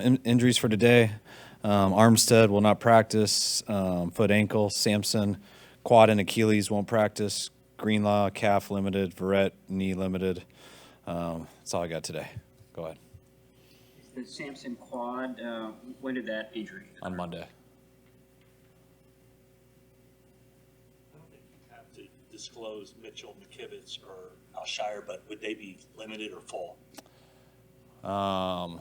Injuries for today. Armstead will not practice. Foot, ankle. Sampson, quad and Achilles won't practice. Greenlaw, calf limited. Verrett, knee limited. That's all I got today. Go ahead. The Sampson quad, when did that injury occur? On Monday. I don't think you have to disclose Mitchell, McKivitz, or Alshire, but would they be limited or full? I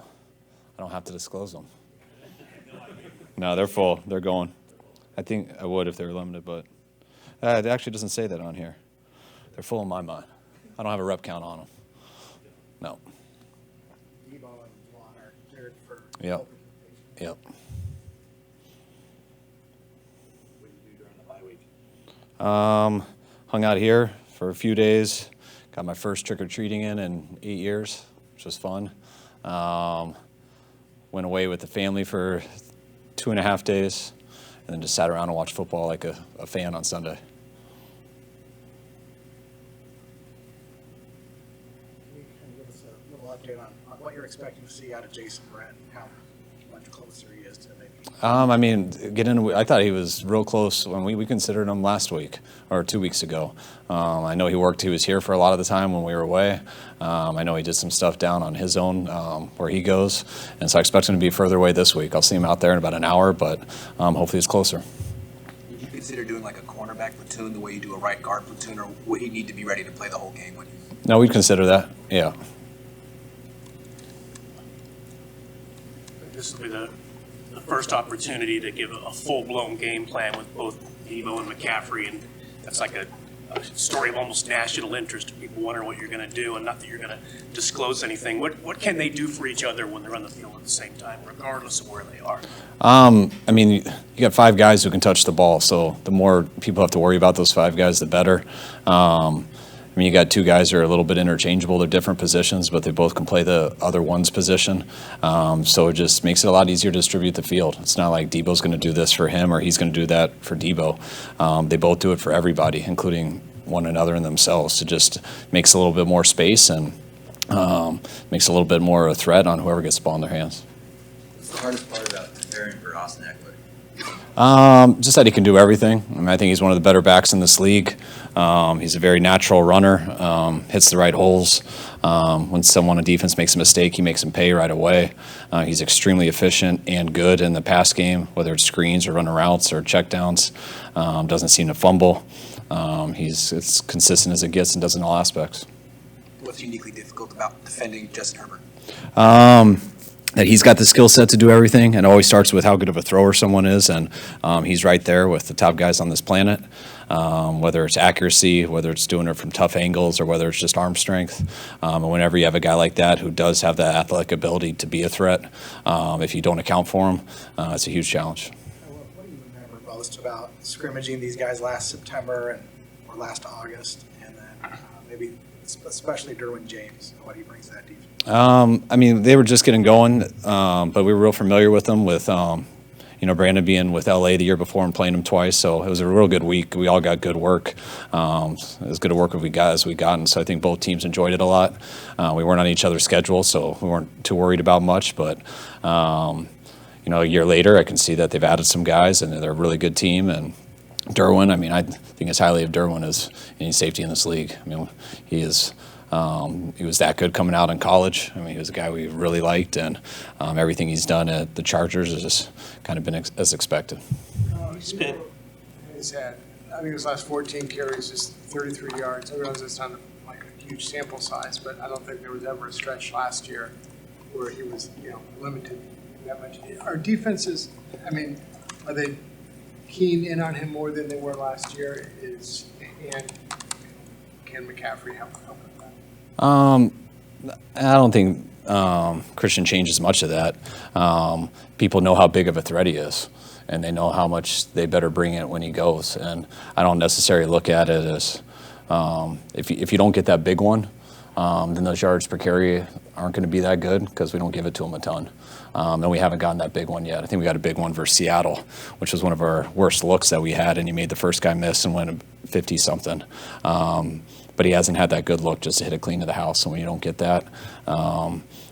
don't have to disclose them. No, they're full. They're going. I think I would if they were limited, but it actually doesn't say that on here. They're full in my mind. I don't have a rep count on them. No. Debo and Juan are cleared for Yep. Yep. What did you do during the bye week? Hung out here for a few days. Got my first trick-or-treating in 8 years, which was fun. Went away with the family for 2.5 days, and then just sat around and watched football like a fan on Sunday. Can you kind of give us a little update on what you're expecting to see out of Jason Brett and how much closer he is to maybe? I thought he was real close when we considered him last week or 2 weeks ago. I know he was here for a lot of the time when we were away. I know he did some stuff down on his own where he goes, and so I expect him to be further away this week. I'll see him out there in about an hour, but hopefully it's closer. Would you consider doing like a cornerback platoon the way you do a right guard platoon, or would he need to be ready to play the whole game? No, we'd consider that, yeah. This will be the first opportunity to give a full-blown game plan with both Debo and McCaffrey, and that's like a story of almost national interest. People wonder what you're going to do, and not that you're going to disclose anything. What can they do for each other when they're on the field at the same time, regardless of where they are? You got 5 guys who can touch the ball, so the more people have to worry about those 5 guys, the better. You got 2 guys who are a little bit interchangeable. They're different positions, but they both can play the other one's position. So it just makes it a lot easier to distribute the field. It's not like Debo's going to do this for him or he's going to do that for Debo. They both do it for everybody, including one another and themselves. It just makes a little bit more space and makes a little bit more a threat on whoever gets the ball in their hands. What's the hardest part about preparing for Austin Ekeler? Just that he can do everything. I think he's one of the better backs in this league. He's a very natural runner, hits the right holes. When someone on defense makes a mistake, he makes them pay right away. He's extremely efficient and good in the pass game, whether it's screens or running routes or checkdowns. Doesn't seem to fumble. He's as consistent as it gets and does in all aspects. What's uniquely difficult about defending Justin Herbert? That he's got the skill set to do everything, and it always starts with how good of a thrower someone is, and he's right there with the top guys on this planet, whether it's accuracy, whether it's doing it from tough angles, or whether it's just arm strength. And whenever you have a guy like that who does have that athletic ability to be a threat, if you don't account for him, it's a huge challenge. What do you remember most about scrimmaging these guys last September or last August, and then maybe especially Derwin James and what he brings to that defense? They were just getting going, but we were real familiar with them with, Brandon being with LA the year before and playing him twice. So it was a real good week. We all got good work. As good a work as we got. And so I think both teams enjoyed it a lot. We weren't on each other's schedule, so we weren't too worried about much. But, a year later, I can see that they've added some guys, and they're a really good team. And Derwin, I think as highly of Derwin as any safety in this league. He is. He was that good coming out in college. He was a guy we really liked, and everything he's done at the Chargers has just kind of been as expected. He's had, his last 14 carries is 33 yards. I realize it's not like a huge sample size, but I don't think there was ever a stretch last year where he was, limited that much. Our defenses, are they keen in on him more than they were last year? And can McCaffrey help with that? I don't think Christian changes much of that. People know how big of a threat he is, and they know how much they better bring it when he goes. And I don't necessarily look at it as if you don't get that big one, then those yards per carry aren't going to be that good because we don't give it to him a ton. And we haven't gotten that big one yet. I think we got a big one versus Seattle, which was one of our worst looks that we had, and he made the first guy miss and went 50-something. But he hasn't had that good look just to hit it clean to the house, and when you don't get that,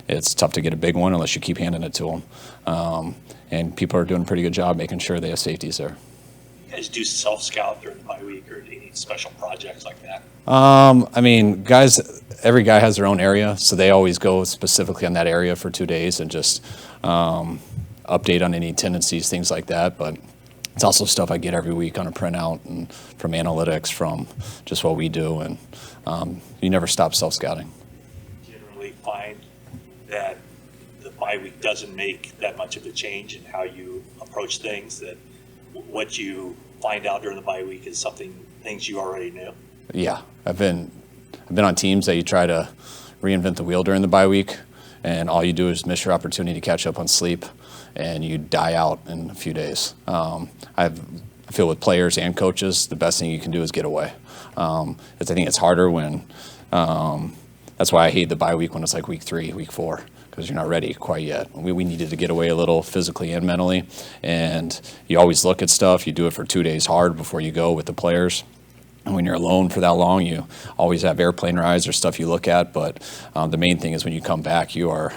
it's tough to get a big one unless you keep handing it to them. And people are doing a pretty good job making sure they have safeties there. You guys do self-scout during the bye week or any special projects like that? I mean, every guy has their own area, so they always go specifically on that area for 2 days and just update on any tendencies, things like that. But it's also stuff I get every week on a printout and from analytics, from just what we do, and you never stop self-scouting. Generally find that the bye week doesn't make that much of a change in how you approach things, that what you find out during the bye week is things you already knew? Yeah, I've been on teams that you try to reinvent the wheel during the bye week, and all you do is miss your opportunity to catch up on sleep, and you die out in a few days. I feel with players and coaches, the best thing you can do is get away. I think it's harder when. That's why I hate the bye week when it's like week 3, week 4. Because you're not ready quite yet. We needed to get away a little physically and mentally, and you always look at stuff. You do it for 2 days hard before you go with the players. And when you're alone for that long, you always have airplane rides or stuff you look at. But the main thing is when you come back, you're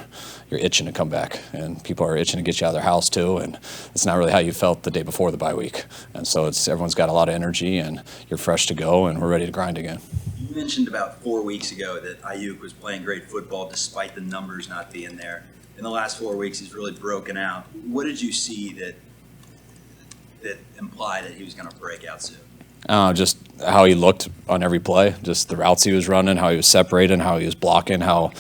itching to come back, and people are itching to get you out of their house too. And it's not really how you felt the day before the bye week. And so everyone's got a lot of energy, and you're fresh to go, and we're ready to grind again. You mentioned about 4 weeks ago that Aiyuk was playing great football despite the numbers not being there. In the last 4 weeks, he's really broken out. What did you see that implied that he was going to break out soon? Just how he looked on every play, just the routes he was running, how he was separating, how he was blocking, how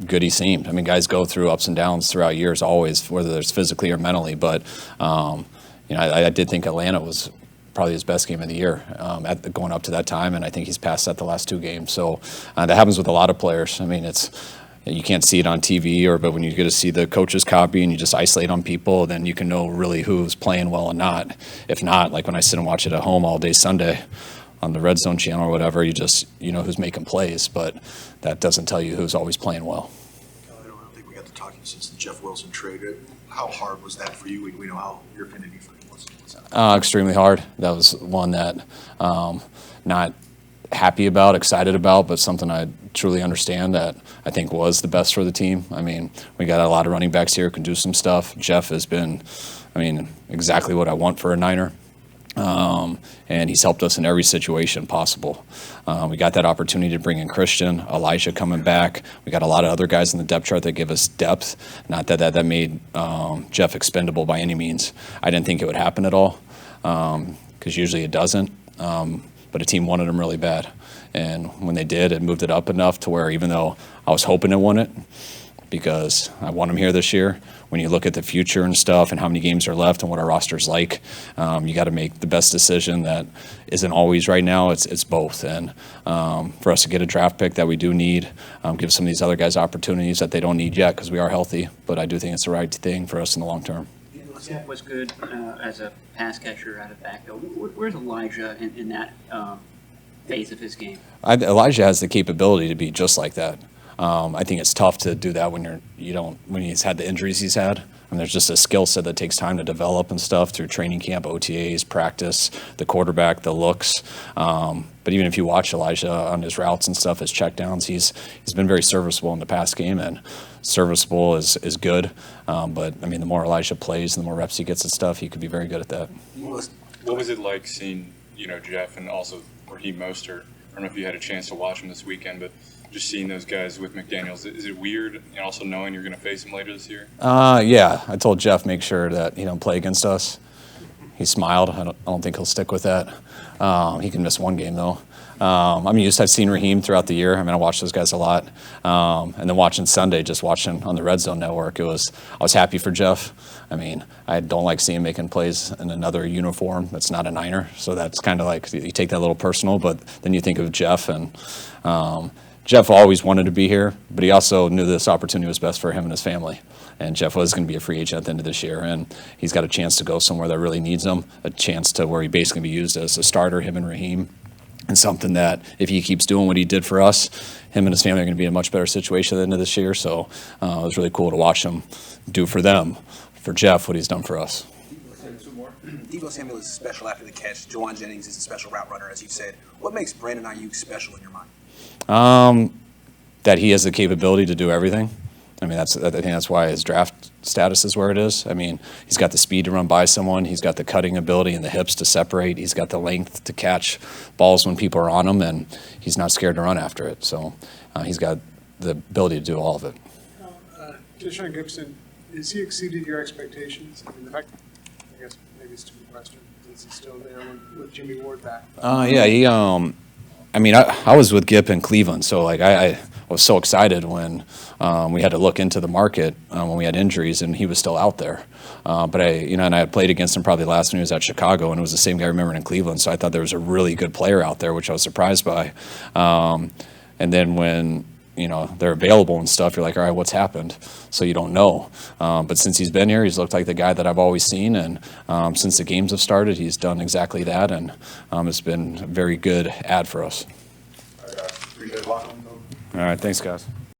good he seemed. I mean, guys go through ups and downs throughout years always, whether it's physically or mentally. But, I did think Atlanta was probably his best game of the year going up to that time, and I think he's passed that the last 2 games. So that happens with a lot of players. I mean, you can't see it on TV, but when you get to see the coach's copy and you just isolate on people, then you can know really who's playing well and not. If not, like when I sit and watch it at home all day Sunday on the Red Zone channel or whatever, you know who's making plays, but that doesn't tell you who's always playing well. I don't think we got to talking since the Jeff Wilson trade. How hard was that for you? We know how your affinity for him was. Extremely hard. That was one that not happy about, excited about, but something I truly understand that I think was the best for the team. I mean, we got a lot of running backs here who can do some stuff. Jeff has been, exactly what I want for a Niner. And he's helped us in every situation possible. We got that opportunity to bring in Christian, Elijah coming back. We got a lot of other guys in the depth chart that give us depth. Not that made Jeff expendable by any means. I didn't think it would happen at all, because usually it doesn't. But a team wanted him really bad. And when they did, it moved it up enough to where even though I was hoping it wouldn't, because I want him here this year, when you look at the future and stuff and how many games are left and what our roster's like, you got to make the best decision that isn't always right now. It's both. And for us to get a draft pick that we do need, give some of these other guys opportunities that they don't need yet because we are healthy. But I do think it's the right thing for us in the long term. Jeff was good as a pass catcher out of backfield. Where's Elijah in that phase of his game? Elijah has the capability to be just like that. I think it's tough to do that when he's had the injuries he's had. And there's just a skill set that takes time to develop and stuff through training camp, OTAs, practice, the quarterback, the looks. But even if you watch Elijah on his routes and stuff, his checkdowns, he's been very serviceable in the past game, and serviceable is good. But the more Elijah plays and the more reps he gets at stuff, he could be very good at that. What was it like seeing, Jeff and also Raheem Mostert? I don't know if you had a chance to watch him this weekend, but just seeing those guys with McDaniels, is it weird, and also knowing you're going to face him later this year? Yeah, I told Jeff make sure that he don't play against us. He smiled. I don't think he'll stick with that. He can miss one game though. I've seen Raheem throughout the year. I watch those guys a lot. And then watching Sunday, just watching on the Red Zone Network, I was happy for Jeff. I don't like seeing him making plays in another uniform that's not a Niner. So that's kind of like, you take that a little personal, but then you think of Jeff, and Jeff always wanted to be here, but he also knew this opportunity was best for him and his family. And Jeff was going to be a free agent at the end of this year, and he's got a chance to go somewhere that really needs him, a chance to where he basically be used as a starter, him and Raheem, and something that if he keeps doing what he did for us, him and his family are going to be in a much better situation at the end of this year. So it was really cool to watch him do for them, for Jeff, what he's done for us. Deebo Samuel is special after the catch. Jawan Jennings is a special route runner, as you said. What makes Brandon Aiyuk special in your mind? That he has the capability to do everything. I mean, I think that's why his draft status is where it is. I mean, he's got the speed to run by someone. He's got the cutting ability and the hips to separate. He's got the length to catch balls when people are on him, and he's not scared to run after it. So he's got the ability to do all of it. Tashaun Gipson, has he exceeded your expectations? I mean, the fact, I guess maybe it's a stupid question. Is he still there with Jimmy Ward back? Yeah, he. I mean, I was with Gip in Cleveland, so like I was so excited when we had to look into the market when we had injuries, and he was still out there. But and I had played against him probably last when he was at Chicago, and it was the same guy I remembered in Cleveland. So I thought there was a really good player out there, which I was surprised by. And then when they're available and stuff, you're like, all right, what's happened? So you don't know. But since he's been here, he's looked like the guy that I've always seen. And since the games have started, he's done exactly that. And it's been a very good ad for us. Appreciate it. All right, thanks, guys.